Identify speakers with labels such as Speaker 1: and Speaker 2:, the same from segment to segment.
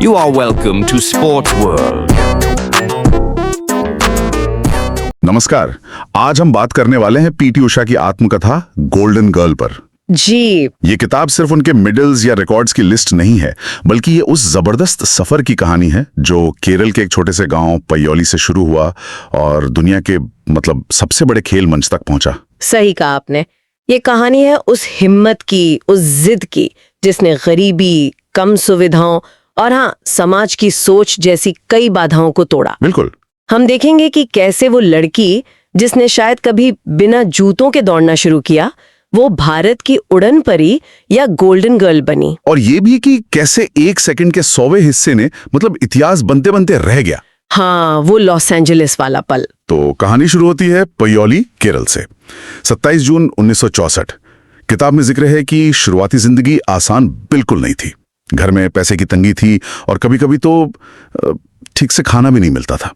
Speaker 1: You are welcome to Sports World.
Speaker 2: नमस्कार। आज हम बात करने वाले हैं पीटी उषा की आत्मकथा गोल्डन गर्ल पर।
Speaker 3: जी।
Speaker 2: ये किताब सिर्फ उनके मेडल्स या रिकॉर्ड्स की लिस्ट नहीं है, बल्कि ये उस जबरदस्त सफर की कहानी है जो केरल के एक छोटे से गांव पय्योली से शुरू हुआ और दुनिया के सबसे बड़े खेल मंच तक पहुंचा।
Speaker 3: सही कहा आपने। ये कहानी है उस हिम्मत की, उस जिद की, जिसने गरीबी, कम सुविधाओं और समाज की सोच जैसी कई बाधाओं को तोड़ा।
Speaker 2: बिल्कुल।
Speaker 3: हम देखेंगे कि कैसे वो लड़की, जिसने शायद कभी बिना जूतों के दौड़ना शुरू किया, वो भारत की उड़न परी या गोल्डन गर्ल बनी।
Speaker 2: और ये भी कि कैसे एक सेकंड के 100वें हिस्से ने इतिहास बनते बनते रह गया।
Speaker 3: हाँ, वो लॉस एंजलिस वाला पल।
Speaker 2: तो कहानी शुरू होती है पय्योली, केरल से। 27 जून 1964। किताब में जिक्र है कि शुरुआती जिंदगी आसान बिल्कुल नहीं थी। घर में पैसे की तंगी थी और कभी कभी तो ठीक से खाना भी नहीं मिलता था।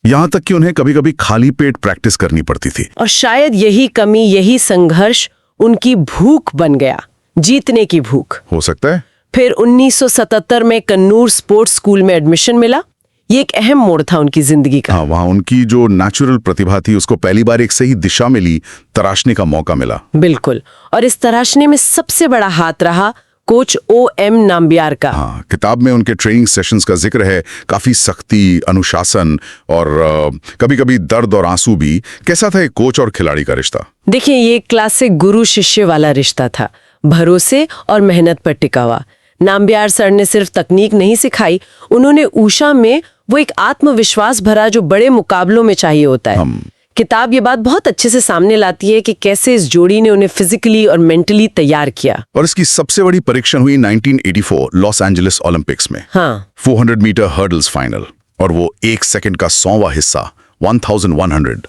Speaker 2: यहाँ तक कि उन्हें कभी कभी खाली पेट प्रैक्टिस करनी पड़ती थी।
Speaker 3: और शायद यही कमी, यही संघर्ष उनकी भूख बन गया, जीतने की भूख।
Speaker 2: हो सकता है।
Speaker 3: फिर 1977 में कन्नूर स्पोर्ट्स स्कूल में एडमिशन मिला। ये एक अहम मोड़ था उनकी जिंदगी का।
Speaker 2: हाँ, वहाँ उनकी जो नेचुरल प्रतिभा थी उसको पहली बार एक सही दिशा मिली, तराशने का मौका मिला।
Speaker 3: बिल्कुल। और इस तराशने में सबसे बड़ा हाथ रहा कोच O.M. नाम्बियार का।
Speaker 2: हाँ, किताब में उनके ट्रेनिंग सेशंस का जिक्र है। काफी सख्ती, अनुशासन और कभी कभी दर्द और आंसू भी। कैसा था एक कोच और खिलाड़ी का रिश्ता?
Speaker 3: देखिए, ये क्लासिक गुरु शिष्य वाला रिश्ता था, भरोसे और मेहनत पर टिका हुआ। नाम्बियार सर ने सिर्फ तकनीक नहीं सिखाई, उन्होंने उषा में वो एक आत्मविश्वास भरा जो बड़े मुकाबलों में चाहिए होता है। किताब ये बात बहुत अच्छे से सामने लाती है कि कैसे इस जोड़ी ने उन्हें फिजिकली और मेंटली तैयार किया।
Speaker 2: और इसकी सबसे बड़ी परीक्षण हुई 1984 लॉस एंजलिस ओलंपिक्स में। 400 मीटर हर्डल्स फाइनल, और वो 1 सेकंड का 100वां हिस्सा 1100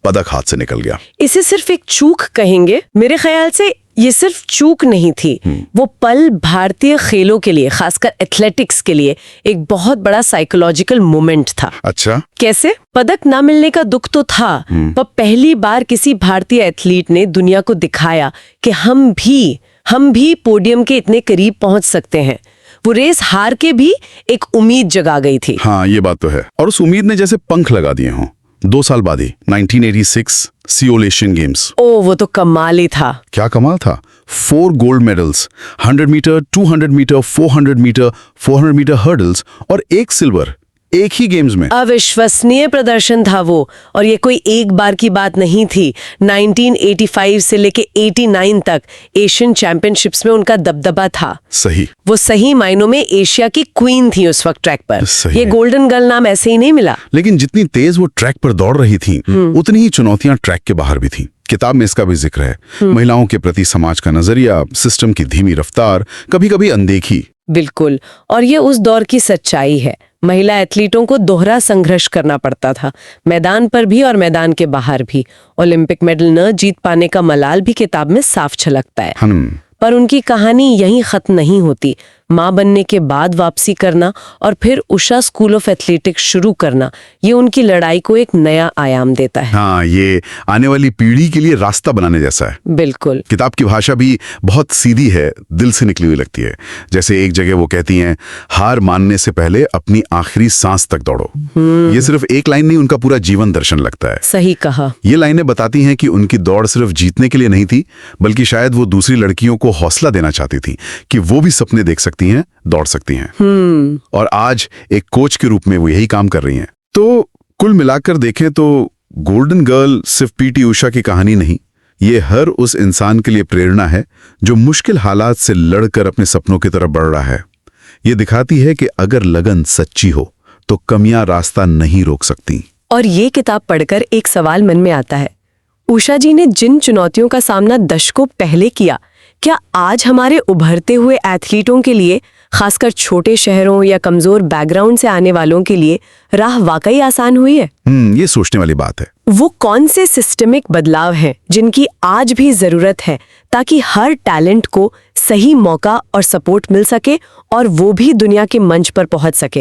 Speaker 2: पदक हाथ से निकल गया।
Speaker 3: इसे सिर्फ एक चूक कहेंगे? मेरे ख्याल से ये सिर्फ चूक नहीं थी। वो पल भारतीय खेलों के लिए, खासकर एथलेटिक्स के लिए, एक बहुत बड़ा साइकोलॉजिकल मोमेंट था।
Speaker 2: अच्छा,
Speaker 3: कैसे? पदक ना मिलने का दुख तो था, पर पहली बार किसी भारतीय एथलीट ने दुनिया को दिखाया कि हम भी पोडियम के इतने करीब पहुंच सकते हैं। वो रेस हार के भी एक उम्मीद जगा गई थी।
Speaker 2: हाँ, ये बात तो है। और उस उम्मीद ने जैसे पंख लगा दिए हों। 2 साल बाद ही 1986 सियोल एशियन गेम्स।
Speaker 3: वो तो कमाल ही था।
Speaker 2: क्या कमाल था। 4 gold medals, 100 metre, 200 metre, 400 metre, 400 metre hurdles और 1 सिल्वर, एक ही गेम्स में।
Speaker 3: अविश्वसनीय प्रदर्शन था वो। और ये कोई एक बार की बात नहीं थी। 1985 से लेके 89 तक एशियन चैंपियनशिप्स में उनका दबदबा था।
Speaker 2: सही।
Speaker 3: वो सही मायनों में एशिया की क्वीन थी उस वक्त ट्रैक पर। ये गोल्डन गर्ल नाम ऐसे ही नहीं मिला।
Speaker 2: लेकिन जितनी तेज वो ट्रैक पर दौड़ रही थी, उतनी ही चुनौतियां ट्रैक के बाहर भी थी। किताब में इसका भी जिक्र है। महिलाओं के प्रति समाज का नजरिया, सिस्टम की धीमी रफ्तार, कभी कभी अनदेखी।
Speaker 3: बिल्कुल। और ये उस दौर की सच्चाई है। महिला एथलीटों को दोहरा संघर्ष करना पड़ता था, मैदान पर भी और मैदान के बाहर भी। ओलंपिक मेडल न जीत पाने का मलाल भी किताब में साफ झलकता है। पर उनकी कहानी यहीं खत्म नहीं होती। माँ बनने के बाद वापसी करना और फिर उषा स्कूल ऑफ एथलेटिक्स शुरू करना, ये उनकी लड़ाई को एक नया आयाम देता है।
Speaker 2: हाँ, ये आने वाली पीढ़ी के लिए रास्ता बनाने जैसा है।
Speaker 3: बिल्कुल।
Speaker 2: किताब की भाषा भी बहुत सीधी है, दिल से निकली हुई लगती है। जैसे एक जगह वो कहती हैं, हार मानने से पहले अपनी आखिरी सांस तक दौड़ो। ये सिर्फ एक लाइन नहीं, उनका पूरा जीवन दर्शन लगता है।
Speaker 3: सही कहा।
Speaker 2: ये लाइनें बताती हैं कि उनकी दौड़ सिर्फ जीतने के लिए नहीं थी, बल्कि शायद वो दूसरी लड़कियों को हौसला देना चाहती थी कि वो भी सपने देख सकती हैं, दौड़ सकती हैं। और आज एक कोच के रूप में वो यही काम कर रही हैं। तो कुल मिलाकर देखें तो गोल्डन गर्ल सिर्फ पीटी उषा की कहानी नहीं, ये हर उस इंसान के लिए प्रेरणा है जो मुश्किल हालात से लड़कर अपने सपनों की तरफ बढ़ रहा है। ये दिखाती है कि अगर लगन सच्ची हो तो कमियां रास्ता नहीं रोक सकती।
Speaker 3: और ये किताब पढ़कर एक सवाल मन में आता है, उषा जी ने जिन चुनौतियों का सामना दशकों पहले किया, क्या आज हमारे उभरते हुए एथलीटों के लिए, खासकर छोटे शहरों या कमजोर बैकग्राउंड से आने वालों के लिए, राह वाकई आसान हुई है?
Speaker 2: ये सोचने वाली बात है।
Speaker 3: वो कौन से सिस्टमिक बदलाव हैं जिनकी आज भी जरूरत है ताकि हर टैलेंट को सही मौका और सपोर्ट मिल सके और वो भी दुनिया के मंच पर पहुंच सके?